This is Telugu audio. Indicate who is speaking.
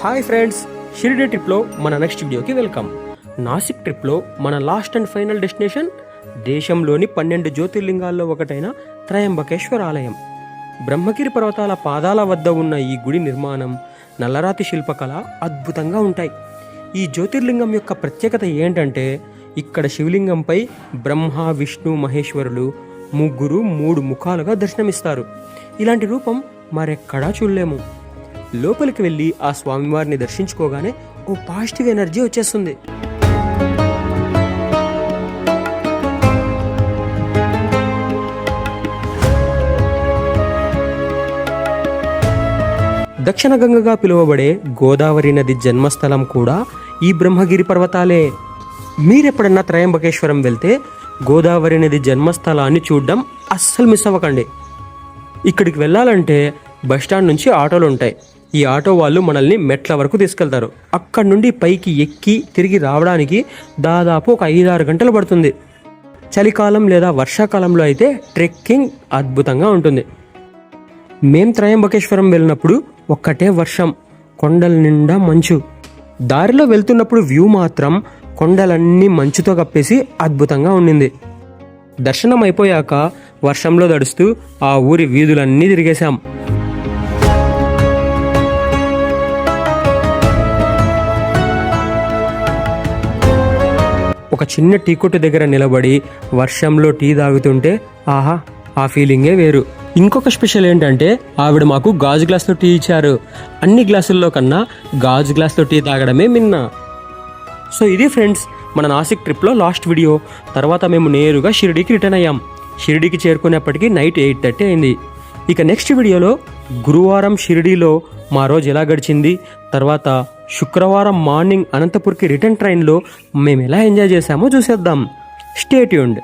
Speaker 1: హాయ్ ఫ్రెండ్స్, షిరిడి ట్రిప్లో మన నెక్స్ట్ వీడియోకి వెల్కమ్. నాసిక్ ట్రిప్లో మన లాస్ట్ అండ్ ఫైనల్ డెస్టినేషన్ దేశంలోని 12 జ్యోతిర్లింగాల్లో ఒకటైన త్రయంబకేశ్వర ఆలయం. బ్రహ్మగిరి పర్వతాల పాదాల వద్ద ఉన్న ఈ గుడి నిర్మాణం, నల్లరాతి శిల్పకళ అద్భుతంగా ఉంటాయి. ఈ జ్యోతిర్లింగం యొక్క ప్రత్యేకత ఏంటంటే ఇక్కడ శివలింగంపై బ్రహ్మ, విష్ణు, మహేశ్వరులు ముగ్గురు 3 ముఖాలుగా దర్శనమిస్తారు. ఇలాంటి రూపం మరెక్కడా చూడలేము. లోపలికి వెళ్ళి ఆ స్వామివారిని దర్శించుకోగానే ఓ పాజిటివ్ ఎనర్జీ వచ్చేస్తుంది. దక్షిణ గంగగా పిలువబడే గోదావరి నది జన్మస్థలం కూడా ఈ బ్రహ్మగిరి పర్వతాలే. మీరెప్పుడన్నా త్రయంబకేశ్వరం వెళ్తే గోదావరి నది జన్మస్థలాన్ని చూడడం అస్సలు మిస్ అవ్వకండి. ఇక్కడికి వెళ్ళాలంటే బస్టాండ్ నుంచి ఆటోలు ఉంటాయి. ఈ ఆటో వాళ్ళు మనల్ని మెట్ల వరకు తీసుకెళ్తారు. అక్కడి నుండి పైకి ఎక్కి తిరిగి రావడానికి దాదాపు ఒక 5-6 గంటలు పడుతుంది. చలికాలం లేదా వర్షాకాలంలో అయితే ట్రెక్కింగ్ అద్భుతంగా ఉంటుంది. మేం త్రయంబకేశ్వరం వెళ్ళినప్పుడు ఒక్కటే వర్షం, కొండల నిండా మంచు. దారిలో వెళ్తున్నప్పుడు వ్యూ మాత్రం కొండలన్నీ మంచుతో కప్పేసి అద్భుతంగా ఉండింది. దర్శనం అయిపోయాక వర్షంలో తడుస్తూ ఆ ఊరి వీధులన్నీ తిరిగేశాం. ఒక చిన్న టీ కొట్టు దగ్గర నిలబడి వర్షంలో టీ తాగుతుంటే ఆహా, ఆ ఫీలింగే వేరు. ఇంకొక స్పెషల్ ఏంటంటే ఆవిడ మాకు గాజు గ్లాస్లో టీ ఇచ్చారు. అన్ని గ్లాసుల్లో కన్నా గాజు గ్లాస్లో టీ తాగడమే మిన్నా. సో ఇది ఫ్రెండ్స్ మన నాసిక్ ట్రిప్లో లాస్ట్ వీడియో. తర్వాత మేము నేరుగా షిరిడీకి రిటర్న్ అయ్యాం. షిరిడీకి చేరుకునేప్పటికీ నైట్ 8:30 అయింది. ఇక నెక్స్ట్ వీడియోలో గురువారం షిరిడీలో మా రోజు ఎలా గడిచింది, తర్వాత శుక్రవారం మార్నింగ్ అనంతపూర్కి రిటర్న్ ట్రైన్లో మేము ఎలా ఎంజాయ్ చేశామో చూసేద్దాం. Stay tuned.